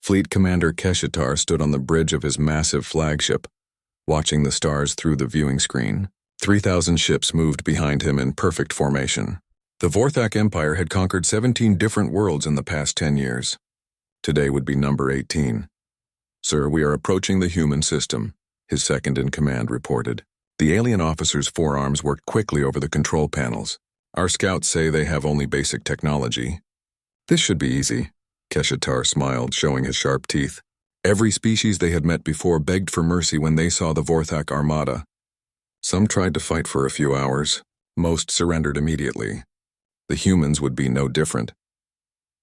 Fleet Commander Keshatar stood on the bridge of his massive flagship, watching the stars through the viewing screen. 3,000 ships moved behind him in perfect formation. The Vorthak Empire had conquered 17 different worlds in the past 10 years. Today would be number 18. "Sir, we are approaching the human system," his second-in-command reported. The alien officer's forearms worked quickly over the control panels. "Our scouts say they have only basic technology." "This should be easy," Keshatar smiled, showing his sharp teeth. Every species they had met before begged for mercy when they saw the Vorthak Armada. Some tried to fight for a few hours. Most surrendered immediately. The humans would be no different.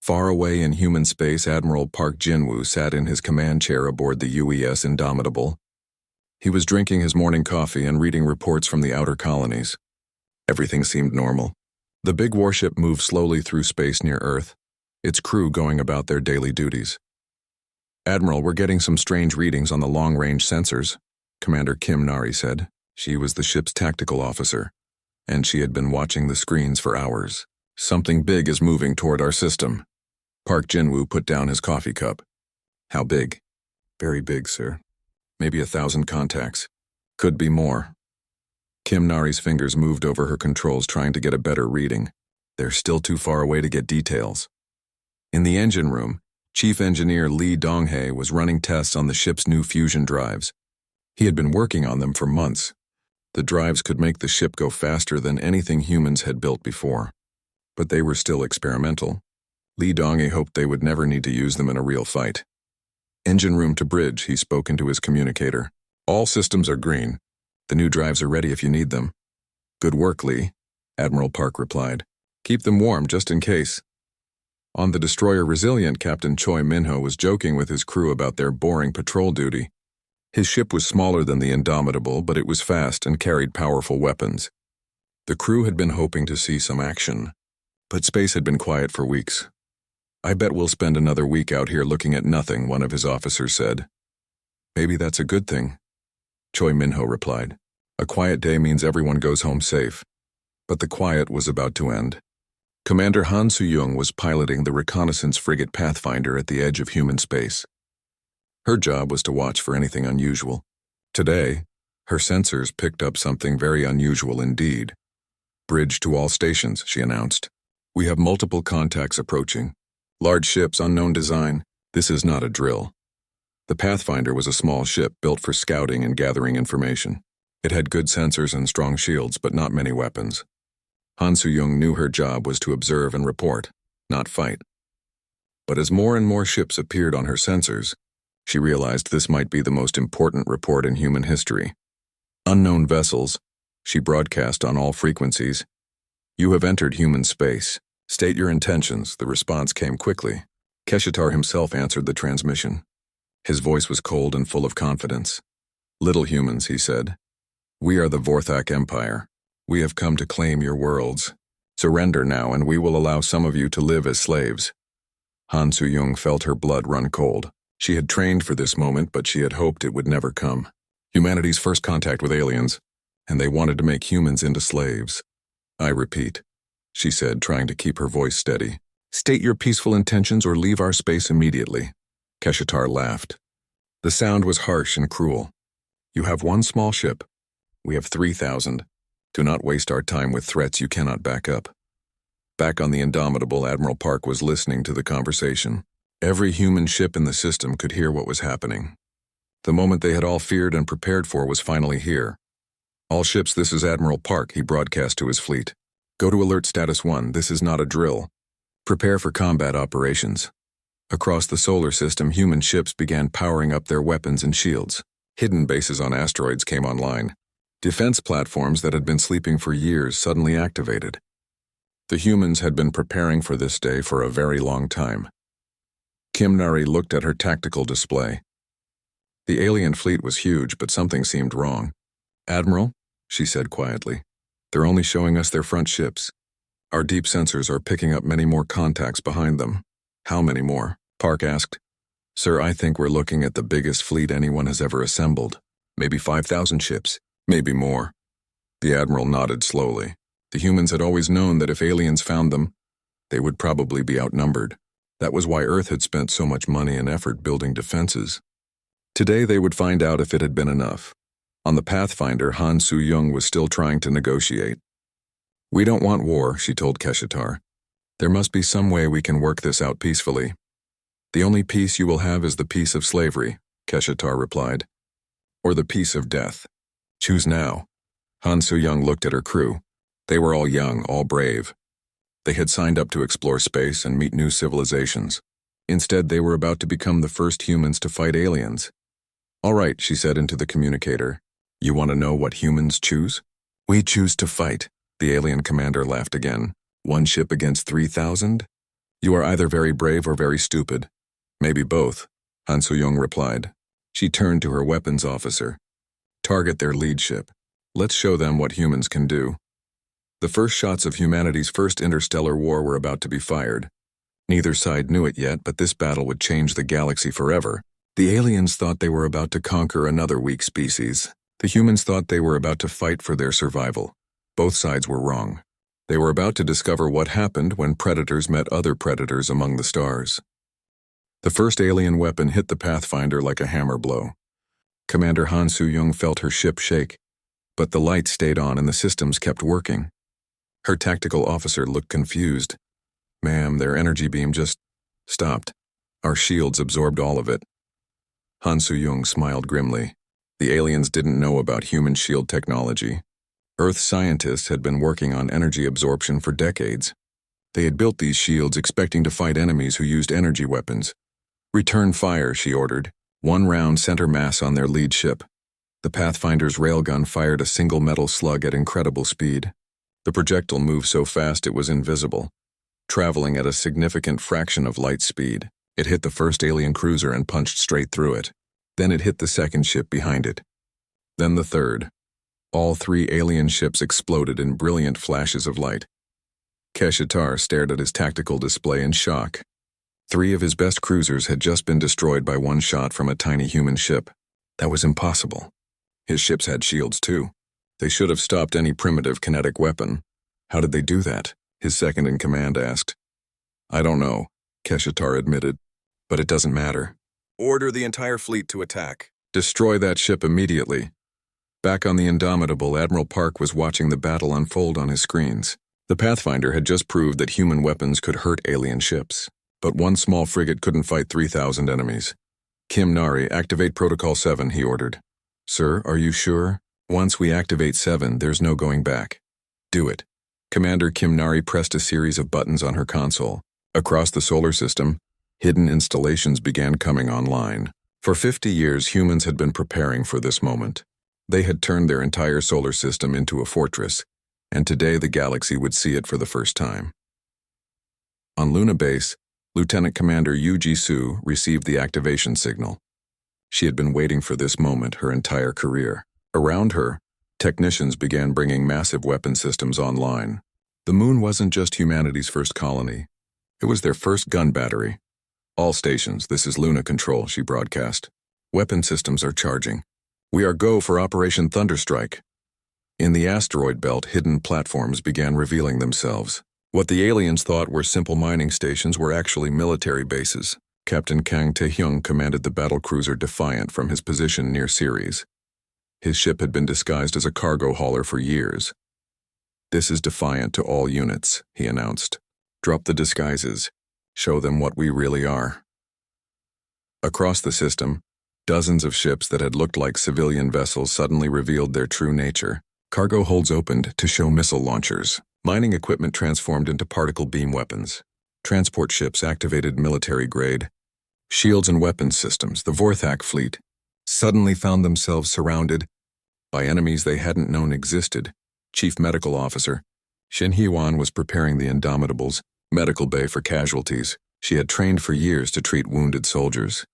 Far away in human space, Admiral Park Jinwoo sat in his command chair aboard the UES Indomitable. He was drinking his morning coffee and reading reports from the outer colonies. Everything seemed normal. The big warship moved slowly through space near Earth, its crew going about their daily duties. "Admiral, we're getting some strange readings on the long-range sensors," Commander Kim Nari said. She was the ship's tactical officer, and she had been watching the screens for hours. "Something big is moving toward our system." Park Jinwoo put down his coffee cup. "How big?" "Very big, sir. Maybe 1,000 contacts. Could be more." Kim Nari's fingers moved over her controls, trying to get a better reading. They're still too far away to get details. In the engine room, Chief Engineer Lee Donghae was running tests on the ship's new fusion drives. He had been working on them for months. The drives could make the ship go faster than anything humans had built before. But they were still experimental. Lee Donghae hoped they would never need to use them in a real fight. "Engine room to bridge," he spoke into his communicator. "All systems are green. The new drives are ready if you need them." "Good work, Lee," Admiral Park replied. "Keep them warm just in case." On the destroyer Resilient, Captain Choi Minho was joking with his crew about their boring patrol duty. His ship was smaller than the Indomitable, but it was fast and carried powerful weapons. The crew had been hoping to see some action, but space had been quiet for weeks. "I bet we'll spend another week out here looking at nothing," one of his officers said. "Maybe that's a good thing," Choi Minho replied. "A quiet day means everyone goes home safe." But the quiet was about to end. Commander Han Soo-young was piloting the reconnaissance frigate Pathfinder at the edge of human space. Her job was to watch for anything unusual. Today, her sensors picked up something very unusual indeed. "Bridge to all stations," she announced. "We have multiple contacts approaching. Large ships, unknown design. This is not a drill." The Pathfinder was a small ship built for scouting and gathering information. It had good sensors and strong shields, but not many weapons. Han Soo-young knew her job was to observe and report, not fight. But as more and more ships appeared on her sensors, she realized this might be the most important report in human history. "Unknown vessels," she broadcast on all frequencies. "You have entered human space. State your intentions." The response came quickly. Keshatar himself answered the transmission. His voice was cold and full of confidence. "Little humans," he said. "We are the Vorthak Empire. We have come to claim your worlds. Surrender now, and we will allow some of you to live as slaves." Han Soo-young felt her blood run cold. She had trained for this moment, but she had hoped it would never come. Humanity's first contact with aliens, and they wanted to make humans into slaves. "I repeat," she said, trying to keep her voice steady. "State your peaceful intentions or leave our space immediately." Keshatar laughed. The sound was harsh and cruel. "You have one small ship. We have 3,000. Do not waste our time with threats you cannot back up." Back on the Indomitable, Admiral Park was listening to the conversation. Every human ship in the system could hear what was happening. The moment they had all feared and prepared for was finally here. "All ships, this is Admiral Park," he broadcast to his fleet. "Go to Alert Status 1, this is not a drill. Prepare for combat operations." Across the solar system, human ships began powering up their weapons and shields. Hidden bases on asteroids came online. Defense platforms that had been sleeping for years suddenly activated. The humans had been preparing for this day for a very long time. Kim Nari looked at her tactical display. The alien fleet was huge, but something seemed wrong. "Admiral," she said quietly, "they're only showing us their front ships. Our deep sensors are picking up many more contacts behind them." "How many more?" Park asked. "Sir, I think we're looking at the biggest fleet anyone has ever assembled. Maybe 5,000 ships, maybe more." The Admiral nodded slowly. The humans had always known that if aliens found them, they would probably be outnumbered. That was why Earth had spent so much money and effort building defenses. Today they would find out if it had been enough. On the Pathfinder, Han Soo-young was still trying to negotiate. "We don't want war," she told Keshatar. "There must be some way we can work this out peacefully." "The only peace you will have is the peace of slavery," Keshatar replied. "Or the peace of death. Choose now." Han Soo-young looked at her crew. They were all young, all brave. They had signed up to explore space and meet new civilizations. Instead, they were about to become the first humans to fight aliens. "All right," she said into the communicator. "You want to know what humans choose?" "We choose to fight," the alien commander laughed again. "One ship against 3,000? You are either very brave or very stupid." "Maybe both," Han Soo-young replied. She turned to her weapons officer. "Target their lead ship. Let's show them what humans can do." The first shots of humanity's first interstellar war were about to be fired. Neither side knew it yet, but this battle would change the galaxy forever. The aliens thought they were about to conquer another weak species. The humans thought they were about to fight for their survival. Both sides were wrong. They were about to discover what happened when predators met other predators among the stars. The first alien weapon hit the Pathfinder like a hammer blow. Commander Han Soo-young felt her ship shake, but the lights stayed on and the systems kept working. Her tactical officer looked confused. "Ma'am, their energy beam just stopped. Our shields absorbed all of it." Han Soo-young smiled grimly. The aliens didn't know about human shield technology. Earth scientists had been working on energy absorption for decades. They had built these shields expecting to fight enemies who used energy weapons. "Return fire," she ordered. One round center mass on their lead ship. The Pathfinder's railgun fired a single metal slug at incredible speed. The projectile moved so fast it was invisible. Traveling at a significant fraction of light speed, it hit the first alien cruiser and punched straight through it. Then it hit the second ship behind it. Then the third. All three alien ships exploded in brilliant flashes of light. Keshatar stared at his tactical display in shock. 3 of his best cruisers had just been destroyed by one shot from a tiny human ship. That was impossible. His ships had shields too. They should have stopped any primitive kinetic weapon. How did they do that? His second-in-command asked. "I don't know," Keshatar admitted, "but it doesn't matter. Order the entire fleet to attack. Destroy that ship immediately." Back on the Indomitable, Admiral Park was watching the battle unfold on his screens. The Pathfinder had just proved that human weapons could hurt alien ships, but one small frigate couldn't fight 3,000 enemies. "Kim Nari, activate Protocol 7, he ordered. "Sir, are you sure?" "Once we activate 7, there's no going back." "Do it." Commander Kim Nari pressed a series of buttons on her console. Across the solar system, hidden installations began coming online. For 50 years, humans had been preparing for this moment. They had turned their entire solar system into a fortress, and today the galaxy would see it for the first time. On Luna Base, Lieutenant Commander Yu Ji-soo received the activation signal. She had been waiting for this moment her entire career. Around her, technicians began bringing massive weapon systems online. The moon wasn't just humanity's first colony. It was their first gun battery. "All stations, this is Luna Control," she broadcast. "Weapon systems are charging. We are go for Operation Thunderstrike." In the asteroid belt, hidden platforms began revealing themselves. What the aliens thought were simple mining stations were actually military bases. Captain Kang Tae-hyung commanded the battlecruiser Defiant from his position near Ceres. His ship had been disguised as a cargo hauler for years. "This is Defiant to all units," he announced. "Drop the disguises. Show them what we really are." Across the system, dozens of ships that had looked like civilian vessels suddenly revealed their true nature. Cargo holds opened to show missile launchers. Mining equipment transformed into particle beam weapons. Transport ships activated military-grade. Shields and weapons systems, the Vorthak fleet, suddenly found themselves surrounded by enemies they hadn't known existed. Chief Medical Officer Shin Hee-wan was preparing the Indomitable's medical bay for casualties. She had trained for years to treat wounded soldiers,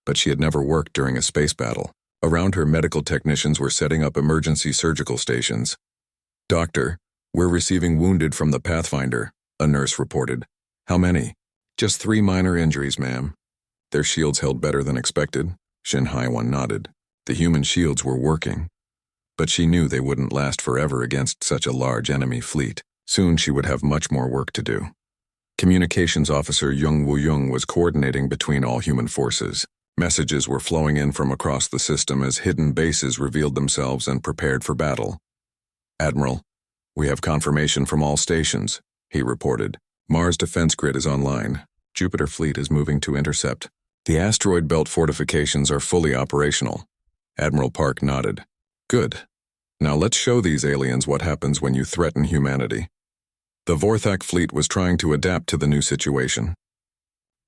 but she had never worked during a space battle. Around her, medical technicians were setting up emergency surgical stations. "Doctor, we're receiving wounded from the Pathfinder," a nurse reported. "How many?" "Just 3 minor injuries, ma'am." Their shields held better than expected. Shin Hee-wan nodded. The human shields were working, but she knew they wouldn't last forever against such a large enemy fleet. Soon she would have much more work to do. Communications Officer Yung Woo-young was coordinating between all human forces. Messages were flowing in from across the system as hidden bases revealed themselves and prepared for battle. "Admiral, we have confirmation from all stations," he reported. "Mars defense grid is online. Jupiter fleet is moving to intercept. The asteroid belt fortifications are fully operational." Admiral Park nodded. "Good. Now let's show these aliens what happens when you threaten humanity." The Vorthak fleet was trying to adapt to the new situation.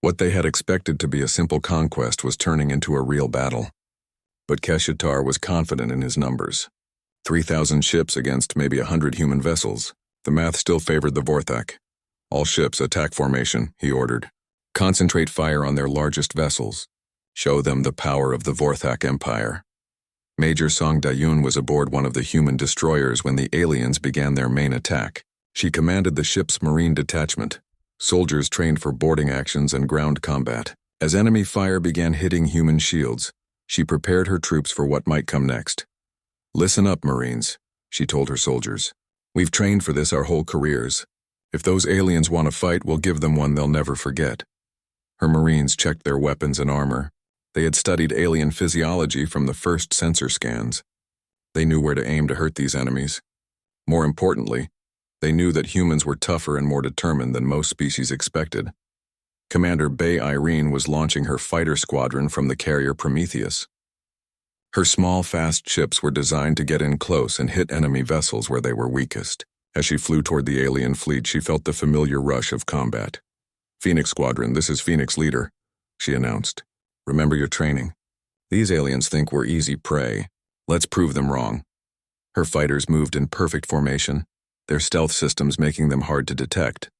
What they had expected to be a simple conquest was turning into a real battle. But Keshatar was confident in his numbers. 3,000 ships against maybe 100 human vessels. The math still favored the Vorthak. "All ships, attack formation," he ordered. "Concentrate fire on their largest vessels. Show them the power of the Vorthak Empire." Major Song Dayun was aboard one of the human destroyers when the aliens began their main attack. She commanded the ship's marine detachment, soldiers trained for boarding actions and ground combat. As enemy fire began hitting human shields, she prepared her troops for what might come next. "Listen up, Marines," she told her soldiers. "We've trained for this our whole careers. If those aliens want to fight, we'll give them one they'll never forget." Her Marines checked their weapons and armor. They had studied alien physiology from the first sensor scans. They knew where to aim to hurt these enemies. More importantly, they knew that humans were tougher and more determined than most species expected. Commander Bay Irene was launching her fighter squadron from the carrier Prometheus. Her small, fast ships were designed to get in close and hit enemy vessels where they were weakest. As she flew toward the alien fleet, she felt the familiar rush of combat. "Phoenix Squadron, this is Phoenix Leader," she announced. "Remember your training. These aliens think we're easy prey. Let's prove them wrong." Her fighters moved in perfect formation, their stealth systems making them hard to detect.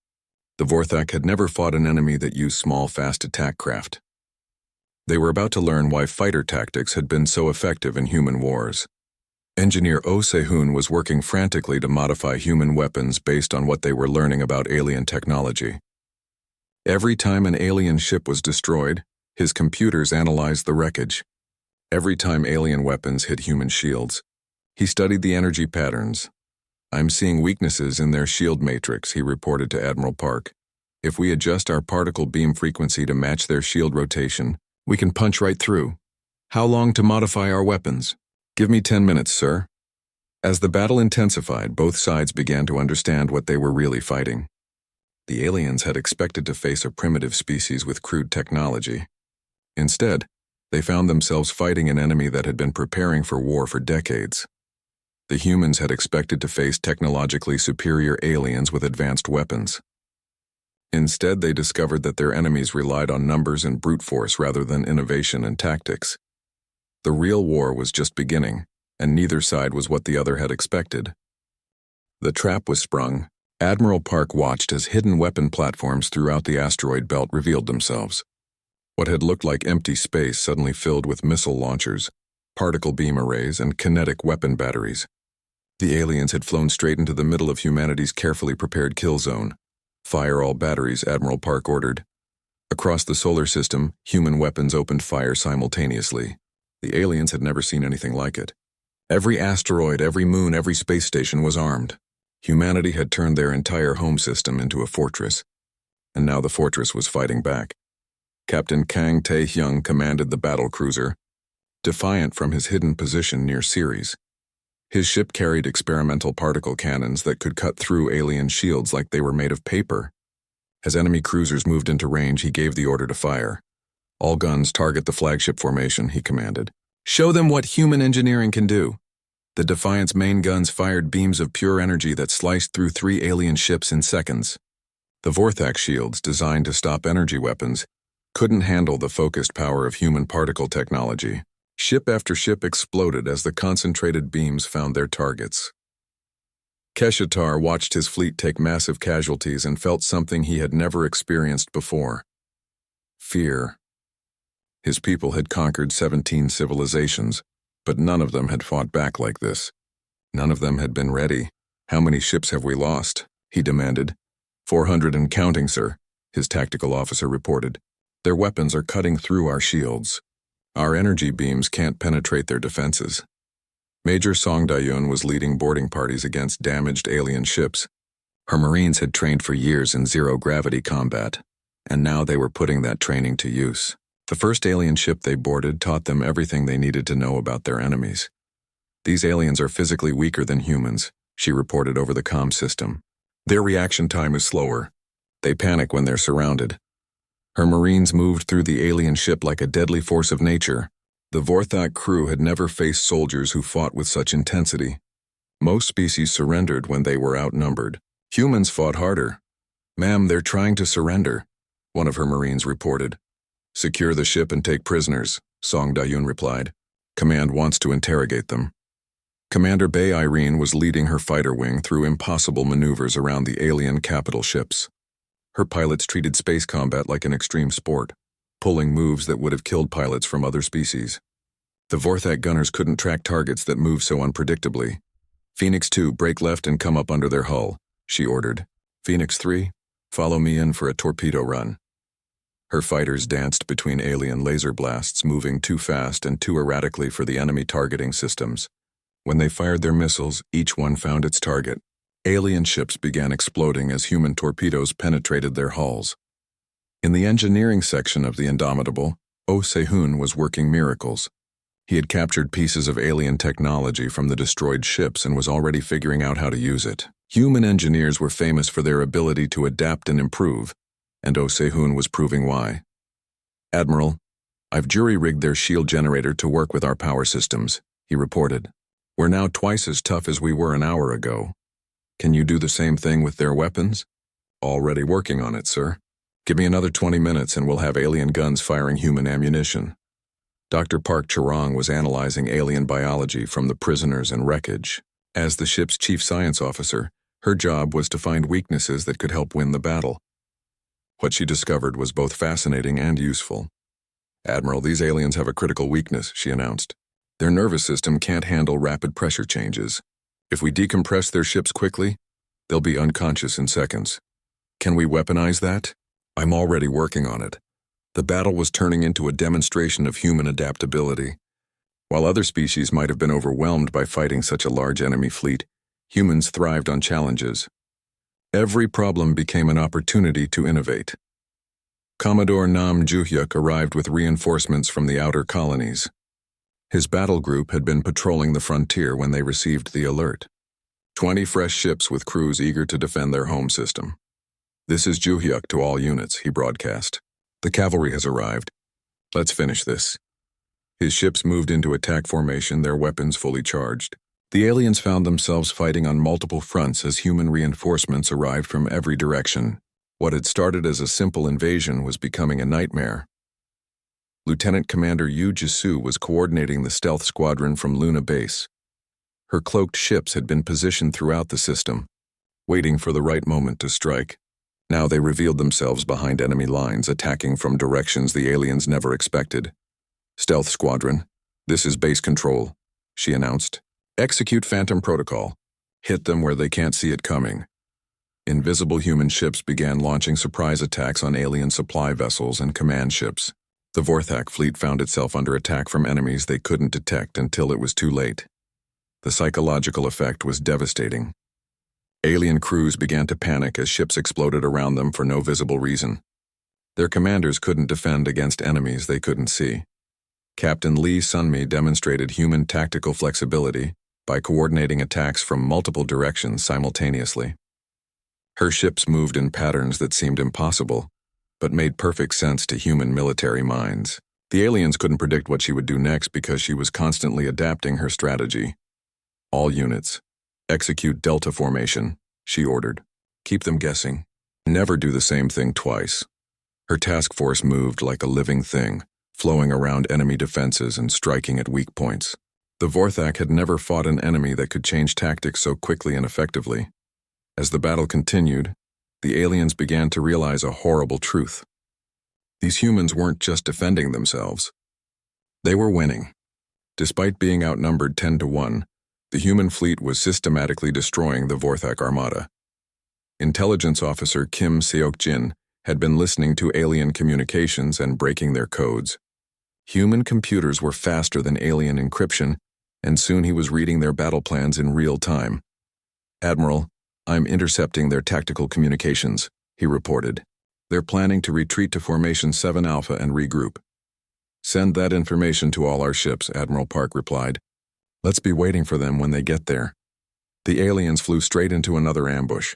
The Vorthak had never fought an enemy that used small, fast attack craft. They were about to learn why fighter tactics had been so effective in human wars. Engineer Oh Se-hoon was working frantically to modify human weapons based on what they were learning about alien technology. Every time an alien ship was destroyed, his computers analyzed the wreckage. Every time alien weapons hit human shields, he studied the energy patterns. "I'm seeing weaknesses in their shield matrix," he reported to Admiral Park. "If we adjust our particle beam frequency to match their shield rotation, we can punch right through. How long to modify our weapons?" "Give me 10 minutes, sir." As the battle intensified, both sides began to understand what they were really fighting. The aliens had expected to face a primitive species with crude technology. Instead, they found themselves fighting an enemy that had been preparing for war for decades. The humans had expected to face technologically superior aliens with advanced weapons. Instead, they discovered that their enemies relied on numbers and brute force rather than innovation and tactics. The real war was just beginning, and neither side was what the other had expected. The trap was sprung. Admiral Park watched as hidden weapon platforms throughout the asteroid belt revealed themselves. What had looked like empty space suddenly filled with missile launchers, particle beam arrays, and kinetic weapon batteries. The aliens had flown straight into the middle of humanity's carefully prepared kill zone. "Fire all batteries," Admiral Park ordered. Across the solar system, human weapons opened fire simultaneously. The aliens had never seen anything like it. Every asteroid, every moon, every space station was armed. Humanity had turned their entire home system into a fortress, and now the fortress was fighting back. Captain Kang Tae-hyung commanded the battle cruiser, defiant from his hidden position near Ceres. His ship carried experimental particle cannons that could cut through alien shields like they were made of paper. As enemy cruisers moved into range, he gave the order to fire. "All guns target the flagship formation," he commanded. "Show them what human engineering can do." The Defiant's main guns fired beams of pure energy that sliced through 3 alien ships in seconds. The Vorthak shields, designed to stop energy weapons, couldn't handle the focused power of human particle technology. Ship after ship exploded as the concentrated beams found their targets. Keshatar watched his fleet take massive casualties and felt something he had never experienced before: fear. His people had conquered 17 civilizations, but none of them had fought back like this. None of them had been ready. "How many ships have we lost?" he demanded. 400 and counting, sir," his tactical officer reported. "Their weapons are cutting through our shields. Our energy beams can't penetrate their defenses." Major Song Dayun was leading boarding parties against damaged alien ships. Her Marines had trained for years in zero-gravity combat, and now they were putting that training to use. The first alien ship they boarded taught them everything they needed to know about their enemies. "These aliens are physically weaker than humans," she reported over the comm system. "Their reaction time is slower. They panic when they're surrounded." Her Marines moved through the alien ship like a deadly force of nature. The Vorthak crew had never faced soldiers who fought with such intensity. Most species surrendered when they were outnumbered. Humans fought harder. "Ma'am, they're trying to surrender," one of her Marines reported. "Secure the ship and take prisoners," Song Dayun replied. "Command wants to interrogate them." Commander Bay Irene was leading her fighter wing through impossible maneuvers around the alien capital ships. Her pilots treated space combat like an extreme sport, pulling moves that would have killed pilots from other species. The Vorthak gunners couldn't track targets that moved so unpredictably. "Phoenix 2, break left and come up under their hull," she ordered. "Phoenix 3, follow me in for a torpedo run." Her fighters danced between alien laser blasts, moving too fast and too erratically for the enemy targeting systems. When they fired their missiles, each one found its target. Alien ships began exploding as human torpedoes penetrated their hulls. In the engineering section of the Indomitable, Oh Se-hoon was working miracles. He had captured pieces of alien technology from the destroyed ships and was already figuring out how to use it. Human engineers were famous for their ability to adapt and improve, and Oh Se-hoon was proving why. "Admiral, I've jury-rigged their shield generator to work with our power systems," he reported. "We're now twice as tough as we were an hour ago. Can you do the same thing with their weapons?" "Already working on it, sir. Give me another 20 minutes and we'll have alien guns firing human ammunition." Dr. Park Charong was analyzing alien biology from the prisoners and wreckage. As the ship's chief science officer, her job was to find weaknesses that could help win the battle. What she discovered was both fascinating and useful. "Admiral, these aliens have a critical weakness," she announced. "Their nervous system can't handle rapid pressure changes. If we decompress their ships quickly, they'll be unconscious in seconds. Can we weaponize that?" "I'm already working on it." The battle was turning into a demonstration of human adaptability. While other species might have been overwhelmed by fighting such a large enemy fleet, humans thrived on challenges. Every problem became an opportunity to innovate. Commodore Nam Juhyuk arrived with reinforcements from the outer colonies. His battle group had been patrolling the frontier when they received the alert. 20 fresh ships with crews eager to defend their home system. "This is Juhyuk to all units," he broadcast. "The cavalry has arrived. Let's finish this." His ships moved into attack formation, their weapons fully charged. The aliens found themselves fighting on multiple fronts as human reinforcements arrived from every direction. What had started as a simple invasion was becoming a nightmare. Lieutenant Commander Yu Jisoo was coordinating the stealth squadron from Luna Base. Her cloaked ships had been positioned throughout the system, waiting for the right moment to strike. Now they revealed themselves behind enemy lines, attacking from directions the aliens never expected. "Stealth Squadron, this is base control," she announced. "Execute Phantom Protocol. Hit them where they can't see it coming." Invisible human ships began launching surprise attacks on alien supply vessels and command ships. The Vorthak fleet found itself under attack from enemies they couldn't detect until it was too late. The psychological effect was devastating. Alien crews began to panic as ships exploded around them for no visible reason. Their commanders couldn't defend against enemies they couldn't see. Captain Lee Sunmi demonstrated human tactical flexibility by coordinating attacks from multiple directions simultaneously. Her ships moved in patterns that seemed impossible, but made perfect sense to human military minds. The aliens couldn't predict what she would do next because she was constantly adapting her strategy. "All units, execute Delta formation," she ordered. "Keep them guessing. Never do the same thing twice." Her task force moved like a living thing, flowing around enemy defenses and striking at weak points. The Vorthak had never fought an enemy that could change tactics so quickly and effectively. As the battle continued, the aliens began to realize a horrible truth. These humans weren't just defending themselves. They were winning. Despite being outnumbered 10 to 1, the human fleet was systematically destroying the Vorthak Armada. Intelligence officer Kim Seok-jin had been listening to alien communications and breaking their codes. Human computers were faster than alien encryption, and soon he was reading their battle plans in real time. "Admiral, I'm intercepting their tactical communications, he reported. They're planning to retreat to Formation 7 Alpha and regroup. Send that information to all our ships, Admiral Park replied. Let's be waiting for them when they get there. The aliens flew straight into another ambush.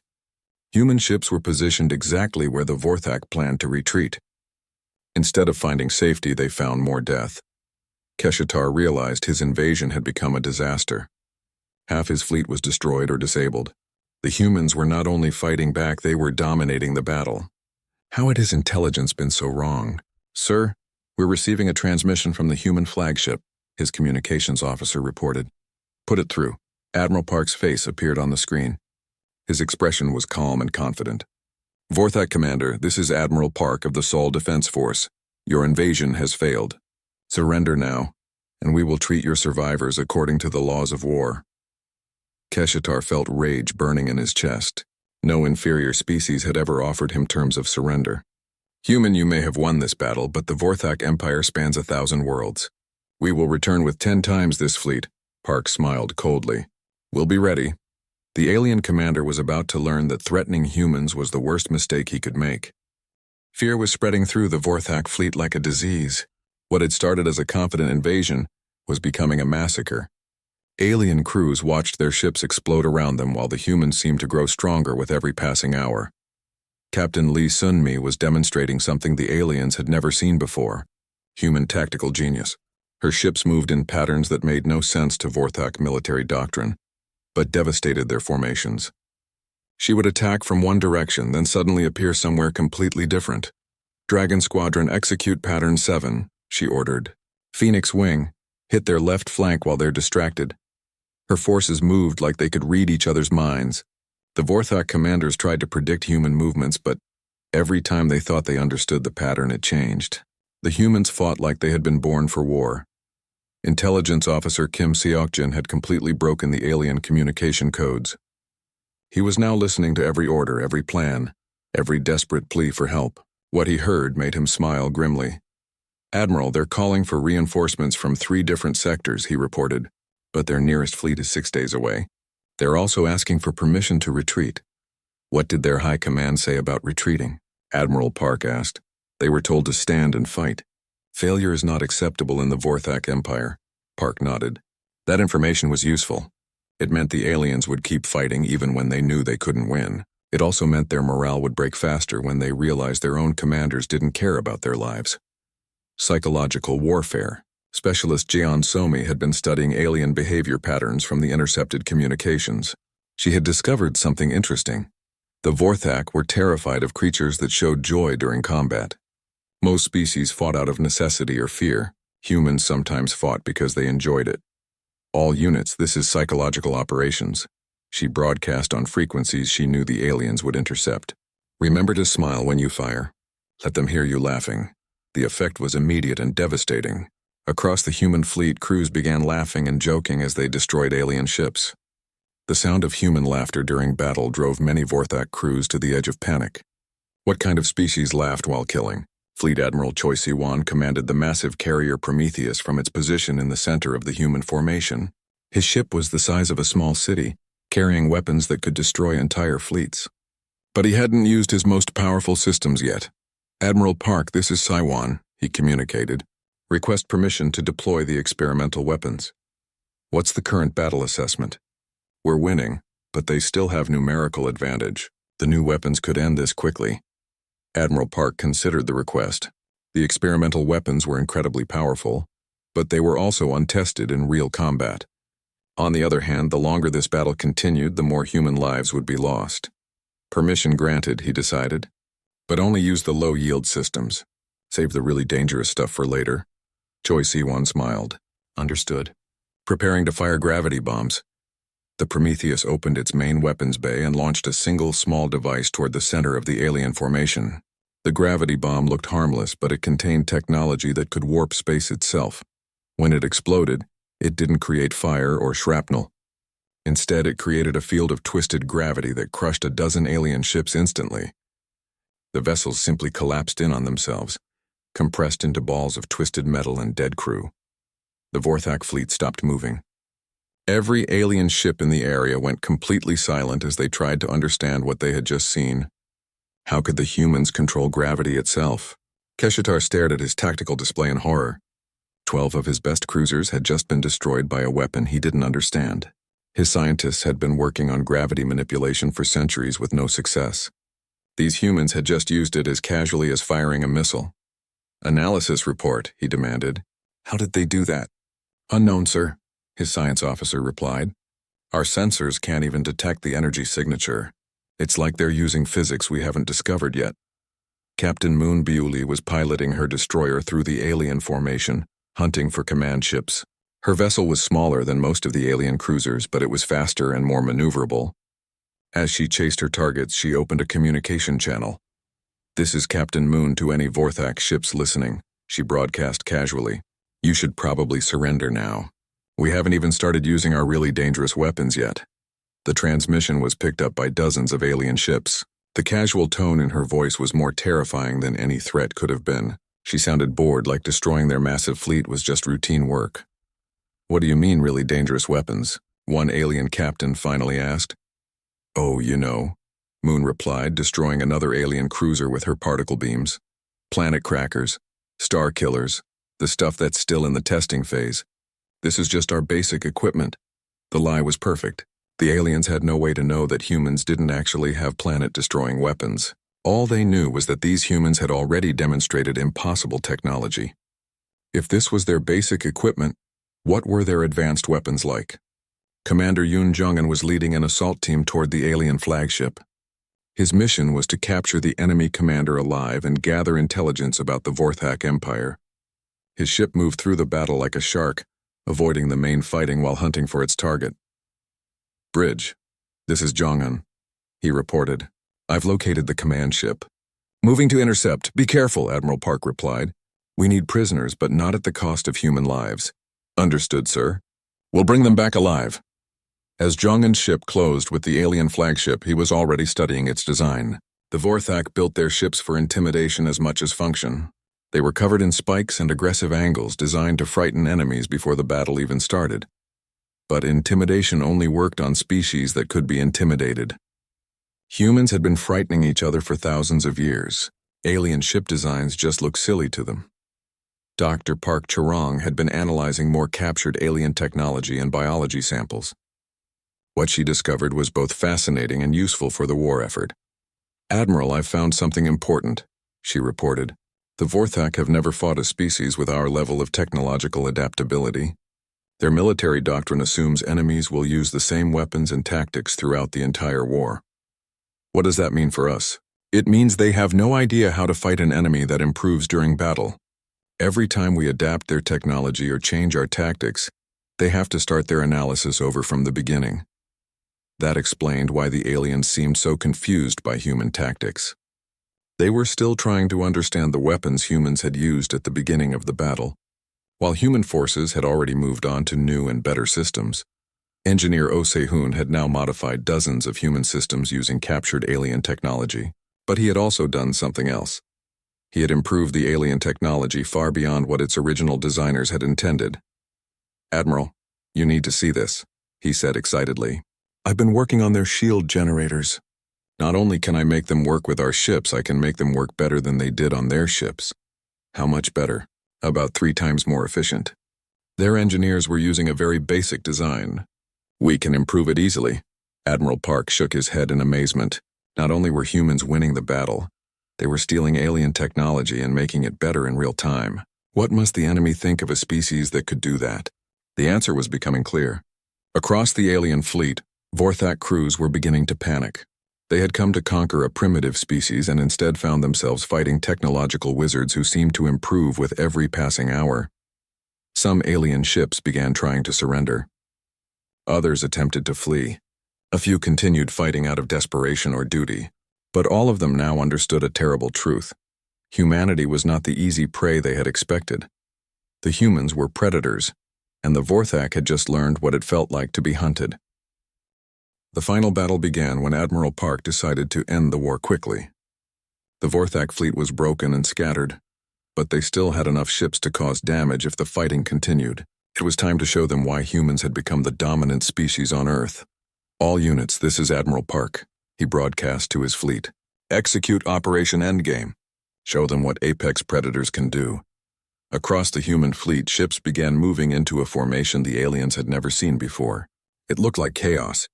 Human ships were positioned exactly where the Vorthak planned to retreat. Instead of finding safety, they found more death. Keshatar realized his invasion had become a disaster. Half his fleet was destroyed or disabled. The humans were not only fighting back, they were dominating the battle. How had his intelligence been so wrong? Sir, we're receiving a transmission from the human flagship, his communications officer reported. Put it through. Admiral Park's face appeared on the screen. His expression was calm and confident. Vorthak Commander, this is Admiral Park of the Sol Defense Force. Your invasion has failed. Surrender now, and we will treat your survivors according to the laws of war. Keshatar felt rage burning in his chest. No inferior species had ever offered him terms of surrender. Human, you may have won this battle, but the Vorthak Empire spans 1,000 worlds. We will return with 10 times this fleet. Park smiled coldly. We'll be ready. The alien commander was about to learn that threatening humans was the worst mistake he could make. Fear was spreading through the Vorthak fleet like a disease. What had started as a confident invasion was becoming a massacre. Alien crews watched their ships explode around them while the humans seemed to grow stronger with every passing hour. Captain Lee Sunmi was demonstrating something the aliens had never seen before: human tactical genius. Her ships moved in patterns that made no sense to Vorthak military doctrine, but devastated their formations. She would attack from one direction, then suddenly appear somewhere completely different. Dragon Squadron, execute Pattern 7, she ordered. Phoenix Wing, hit their left flank while they're distracted. Her forces moved like they could read each other's minds. The Vorthak commanders tried to predict human movements, but every time they thought they understood the pattern, it changed. The humans fought like they had been born for war. Intelligence Officer Kim Seokjin had completely broken the alien communication codes. He was now listening to every order, every plan, every desperate plea for help. What he heard made him smile grimly. Admiral, they're calling for reinforcements from 3 different sectors, he reported, but their nearest fleet is 6 days away. They're also asking for permission to retreat. What did their high command say about retreating? Admiral Park asked. They were told to stand and fight. Failure is not acceptable in the Vorthak Empire. Park nodded. That information was useful. It meant the aliens would keep fighting even when they knew they couldn't win. It also meant their morale would break faster when they realized their own commanders didn't care about their lives. Psychological warfare. Specialist Jeon Somi had been studying alien behavior patterns from the intercepted communications. She had discovered something interesting. The Vorthak were terrified of creatures that showed joy during combat. Most species fought out of necessity or fear. Humans sometimes fought because they enjoyed it. All units, this is psychological operations. She broadcast on frequencies she knew the aliens would intercept. Remember to smile when you fire. Let them hear you laughing. The effect was immediate and devastating. Across the human fleet, crews began laughing and joking as they destroyed alien ships. The sound of human laughter during battle drove many Vorthak crews to the edge of panic. What kind of species laughed while killing? Fleet Admiral Choi Si-won commanded the massive carrier Prometheus from its position in the center of the human formation. His ship was the size of a small city, carrying weapons that could destroy entire fleets. But he hadn't used his most powerful systems yet. Admiral Park, this is Saiwan, he communicated. Request permission to deploy the experimental weapons. What's the current battle assessment? We're winning, but they still have numerical advantage. The new weapons could end this quickly. Admiral Park considered the request. The experimental weapons were incredibly powerful, but they were also untested in real combat. On the other hand, the longer this battle continued, the more human lives would be lost. Permission granted, he decided, but only use the low-yield systems. Save the really dangerous stuff for later. Choi Si-won smiled. Understood. Preparing to fire gravity bombs. The Prometheus opened its main weapons bay and launched a single small device toward the center of the alien formation. The gravity bomb looked harmless, but it contained technology that could warp space itself. When it exploded, it didn't create fire or shrapnel. Instead, it created a field of twisted gravity that crushed a dozen alien ships instantly. The vessels simply collapsed in on themselves, compressed into balls of twisted metal and dead crew. The Vorthak fleet stopped moving. Every alien ship in the area went completely silent as they tried to understand what they had just seen. How could the humans control gravity itself? Keshatar stared at his tactical display in horror. 12 of his best cruisers had just been destroyed by a weapon he didn't understand. His scientists had been working on gravity manipulation for centuries with no success. These humans had just used it as casually as firing a missile. Analysis report, he demanded. How did they do that? Unknown, sir, his science officer replied. Our sensors can't even detect the energy signature. It's like they're using physics we haven't discovered yet. Captain Moon Bewley was piloting her destroyer through the alien formation, hunting for command ships. Her vessel was smaller than most of the alien cruisers, but it was faster and more maneuverable. As she chased her targets, she opened a communication channel. This is Captain Moon to any Vorthak ships listening, she broadcast casually. You should probably surrender now. We haven't even started using our really dangerous weapons yet. The transmission was picked up by dozens of alien ships. The casual tone in her voice was more terrifying than any threat could have been. She sounded bored, like destroying their massive fleet was just routine work. What do you mean, really dangerous weapons? One alien captain finally asked. Oh, you know, Moon replied, destroying another alien cruiser with her particle beams. Planet crackers, star killers, the stuff that's still in the testing phase. This is just our basic equipment. The lie was perfect. The aliens had no way to know that humans didn't actually have planet-destroying weapons. All they knew was that these humans had already demonstrated impossible technology. If this was their basic equipment, what were their advanced weapons like? Commander Yoon Jong-un was leading an assault team toward the alien flagship. His mission was to capture the enemy commander alive and gather intelligence about the Vorthak Empire. His ship moved through the battle like a shark, avoiding the main fighting while hunting for its target. Bridge, this is Jong-un, he reported. I've located the command ship. Moving to intercept. Be careful, Admiral Park replied. We need prisoners, but not at the cost of human lives. Understood, sir. We'll bring them back alive. As Jong-un's ship closed with the alien flagship, he was already studying its design. The Vorthak built their ships for intimidation as much as function. They were covered in spikes and aggressive angles designed to frighten enemies before the battle even started. But intimidation only worked on species that could be intimidated. Humans had been frightening each other for thousands of years. Alien ship designs just looked silly to them. Dr. Park Charong had been analyzing more captured alien technology and biology samples. What she discovered was both fascinating and useful for the war effort. Admiral, I've found something important, she reported. The Vorthak have never fought a species with our level of technological adaptability. Their military doctrine assumes enemies will use the same weapons and tactics throughout the entire war. What does that mean for us? It means they have no idea how to fight an enemy that improves during battle. Every time we adapt their technology or change our tactics, they have to start their analysis over from the beginning. That explained why the aliens seemed so confused by human tactics. They were still trying to understand the weapons humans had used at the beginning of the battle. While human forces had already moved on to new and better systems, engineer Oh Se-hoon had now modified dozens of human systems using captured alien technology. But he had also done something else. He had improved the alien technology far beyond what its original designers had intended. Admiral, you need to see this, he said excitedly. I've been working on their shield generators. Not only can I make them work with our ships, I can make them work better than they did on their ships. How much better? About 3 times more efficient. Their engineers were using a very basic design. We can improve it easily. Admiral Park shook his head in amazement. Not only were humans winning the battle, they were stealing alien technology and making it better in real time. What must the enemy think of a species that could do that? The answer was becoming clear. Across the alien fleet, Vorthak crews were beginning to panic. They had come to conquer a primitive species and instead found themselves fighting technological wizards who seemed to improve with every passing hour. Some alien ships began trying to surrender. Others attempted to flee. A few continued fighting out of desperation or duty, but all of them now understood a terrible truth. Humanity was not the easy prey they had expected. The humans were predators, and the Vorthak had just learned what it felt like to be hunted. The final battle began when Admiral Park decided to end the war quickly. The Vorthak fleet was broken and scattered, but they still had enough ships to cause damage if the fighting continued. It was time to show them why humans had become the dominant species on Earth. All units, this is Admiral Park, he broadcast to his fleet. Execute Operation Endgame. Show them what apex predators can do. Across the human fleet, ships began moving into a formation the aliens had never seen before. It looked like chaos,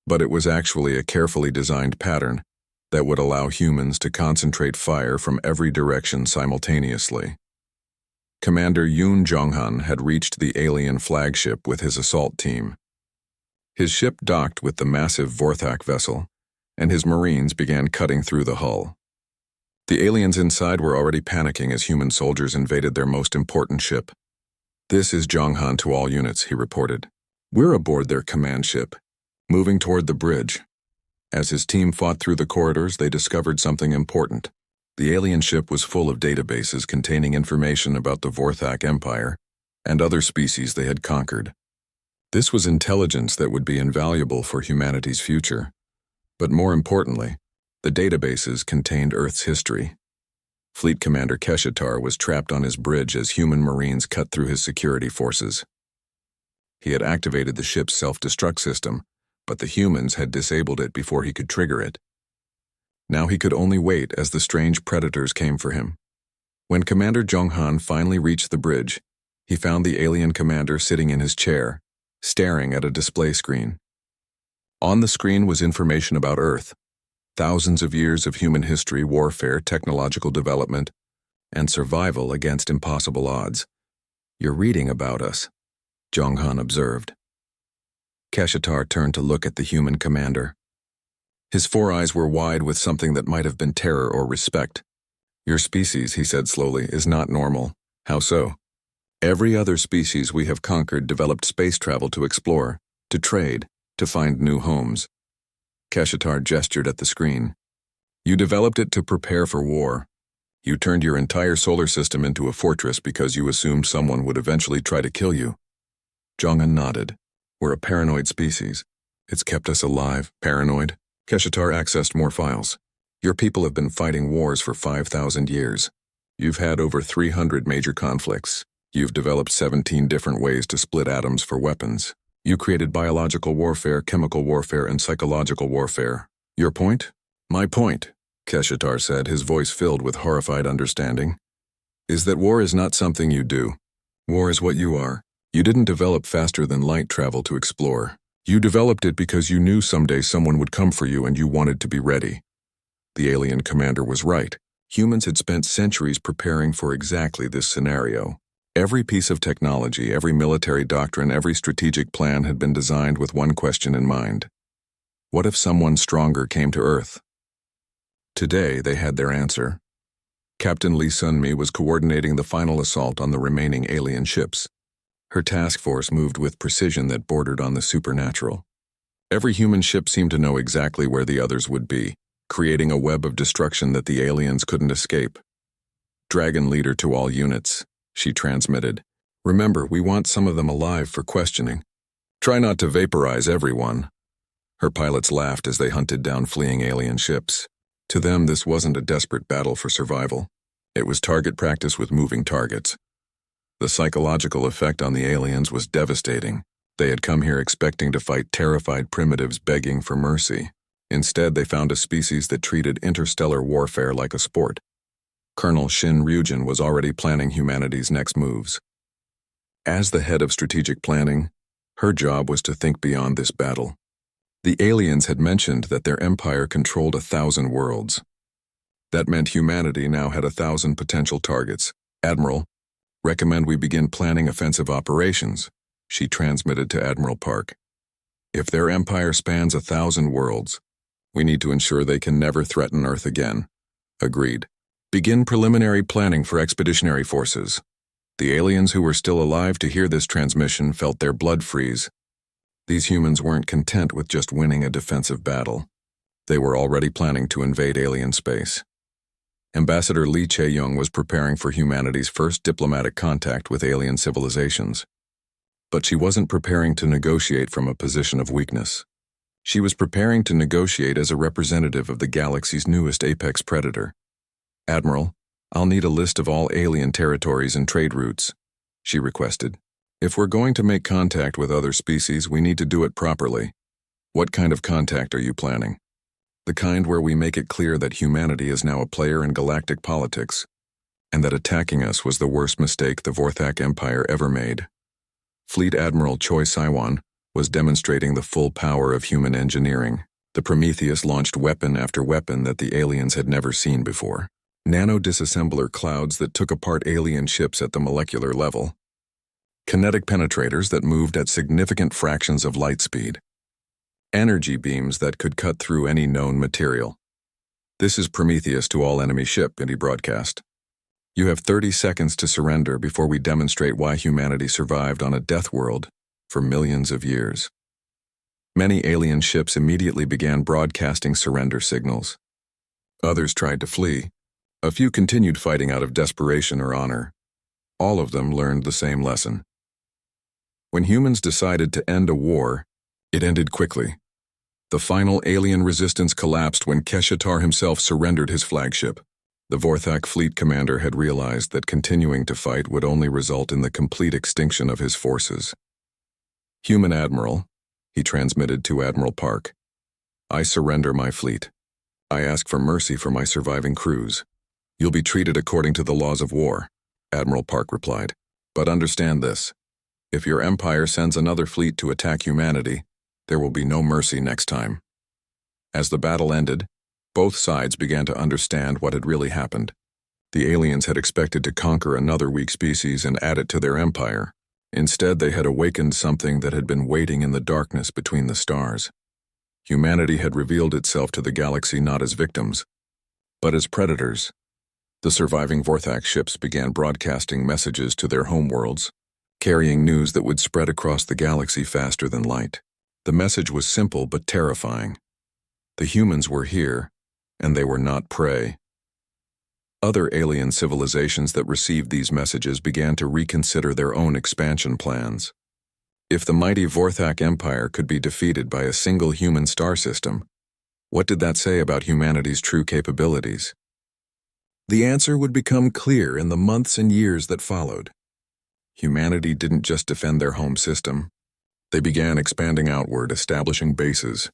but it was actually a carefully designed pattern that would allow humans to concentrate fire from every direction simultaneously. Commander Yoon Jong-han had reached the alien flagship with his assault team. His ship docked with the massive Vorthak vessel, and his marines began cutting through the hull. The aliens inside were already panicking as human soldiers invaded their most important ship. This is Jong-han to all units, he reported. We're aboard their command ship, moving toward the bridge. As his team fought through the corridors, they discovered something important. The alien ship was full of databases containing information about the Vorthak Empire and other species they had conquered. This was intelligence that would be invaluable for humanity's future. But more importantly, the databases contained Earth's history. Fleet Commander Keshatar was trapped on his bridge as human marines cut through his security forces. He had activated the ship's self-destruct system, but the humans had disabled it before he could trigger it. Now he could only wait as the strange predators came for him. When Commander Jong-han finally reached the bridge, he found the alien commander sitting in his chair, staring at a display screen. On the screen was information about Earth, thousands of years of human history, warfare, technological development, and survival against impossible odds. You're reading about us, Jong-han observed. Keshatar turned to look at the human commander. His four eyes were wide with something that might have been terror or respect. Your species, he said slowly, is not normal. How so? Every other species we have conquered developed space travel to explore, to trade, to find new homes. Keshatar gestured at the screen. You developed it to prepare for war. You turned your entire solar system into a fortress because you assumed someone would eventually try to kill you. Jong-un nodded. We're a paranoid species. It's kept us alive. Paranoid? Keshatar accessed more files. Your people have been fighting wars for 5,000 years. You've had over 300 major conflicts. You've developed 17 different ways to split atoms for weapons. You created biological warfare, chemical warfare, and psychological warfare. Your point? My point, Keshatar said, his voice filled with horrified understanding, is that war is not something you do. War is what you are. You didn't develop faster than light travel to explore. You developed it because you knew someday someone would come for you and you wanted to be ready. The alien commander was right. Humans had spent centuries preparing for exactly this scenario. Every piece of technology, every military doctrine, every strategic plan had been designed with one question in mind. What if someone stronger came to Earth? Today, they had their answer. Captain Lee Sun-mi was coordinating the final assault on the remaining alien ships. Her task force moved with precision that bordered on the supernatural. Every human ship seemed to know exactly where the others would be, creating a web of destruction that the aliens couldn't escape. Dragon Leader to all units, she transmitted. Remember, we want some of them alive for questioning. Try not to vaporize everyone. Her pilots laughed as they hunted down fleeing alien ships. To them, this wasn't a desperate battle for survival. It was target practice with moving targets. The psychological effect on the aliens was devastating. They had come here expecting to fight terrified primitives begging for mercy. Instead, they found a species that treated interstellar warfare like a sport. Colonel Shin Ryujin was already planning humanity's next moves. As the head of strategic planning, her job was to think beyond this battle. The aliens had mentioned that their empire controlled 1,000 worlds. That meant humanity now had 1,000 potential targets. Admiral, recommend we begin planning offensive operations, she transmitted to Admiral Park. If their empire spans 1,000 worlds, we need to ensure they can never threaten Earth again. Agreed. Begin preliminary planning for expeditionary forces. The aliens who were still alive to hear this transmission felt their blood freeze. These humans weren't content with just winning a defensive battle. They were already planning to invade alien space. Ambassador Lee Chae-young was preparing for humanity's first diplomatic contact with alien civilizations. But she wasn't preparing to negotiate from a position of weakness. She was preparing to negotiate as a representative of the galaxy's newest apex predator. Admiral, I'll need a list of all alien territories and trade routes, she requested. If we're going to make contact with other species, we need to do it properly. What kind of contact are you planning? The kind where we make it clear that humanity is now a player in galactic politics, and that attacking us was the worst mistake the Vorthak Empire ever made. Fleet Admiral Choi Saiwan was demonstrating the full power of human engineering. The Prometheus launched weapon after weapon that the aliens had never seen before. Nano-disassembler clouds that took apart alien ships at the molecular level. Kinetic penetrators that moved at significant fractions of light speed. Energy beams that could cut through any known material. This is Prometheus to all enemy ship, and he broadcast. You have 30 seconds to surrender before we demonstrate why humanity survived on a death world for millions of years. Many alien ships immediately began broadcasting surrender signals. Others tried to flee. A few continued fighting out of desperation or honor. All of them learned the same lesson. When humans decided to end a war, it ended quickly. The final alien resistance collapsed when Keshatar himself surrendered his flagship. The Vorthak fleet commander had realized that continuing to fight would only result in the complete extinction of his forces. Human Admiral, he transmitted to Admiral Park, I surrender my fleet. I ask for mercy for my surviving crews. You'll be treated according to the laws of war, Admiral Park replied. But understand this. If your empire sends another fleet to attack humanity, there will be no mercy next time. As the battle ended, both sides began to understand what had really happened. The aliens had expected to conquer another weak species and add it to their empire. Instead, they had awakened something that had been waiting in the darkness between the stars. Humanity had revealed itself to the galaxy not as victims, but as predators. The surviving Vorthak ships began broadcasting messages to their homeworlds, carrying news that would spread across the galaxy faster than light. The message was simple but terrifying. The humans were here, and they were not prey. Other alien civilizations that received these messages began to reconsider their own expansion plans. If the mighty Vorthak Empire could be defeated by a single human star system, what did that say about humanity's true capabilities? The answer would become clear in the months and years that followed. Humanity didn't just defend their home system. They began expanding outward, establishing bases,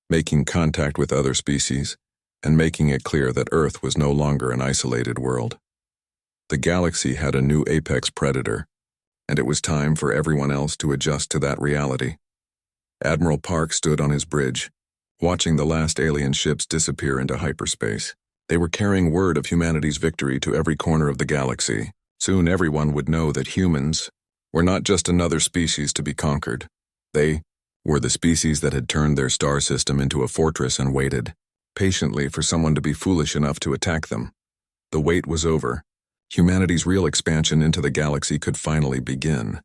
making contact with other species, and making it clear that Earth was no longer an isolated world. The galaxy had a new apex predator, and it was time for everyone else to adjust to that reality. Admiral Park stood on his bridge, watching the last alien ships disappear into hyperspace. They were carrying word of humanity's victory to every corner of the galaxy. Soon everyone would know that humans were not just another species to be conquered. They were the species that had turned their star system into a fortress and waited patiently for someone to be foolish enough to attack them. The wait was over. Humanity's real expansion into the galaxy could finally begin.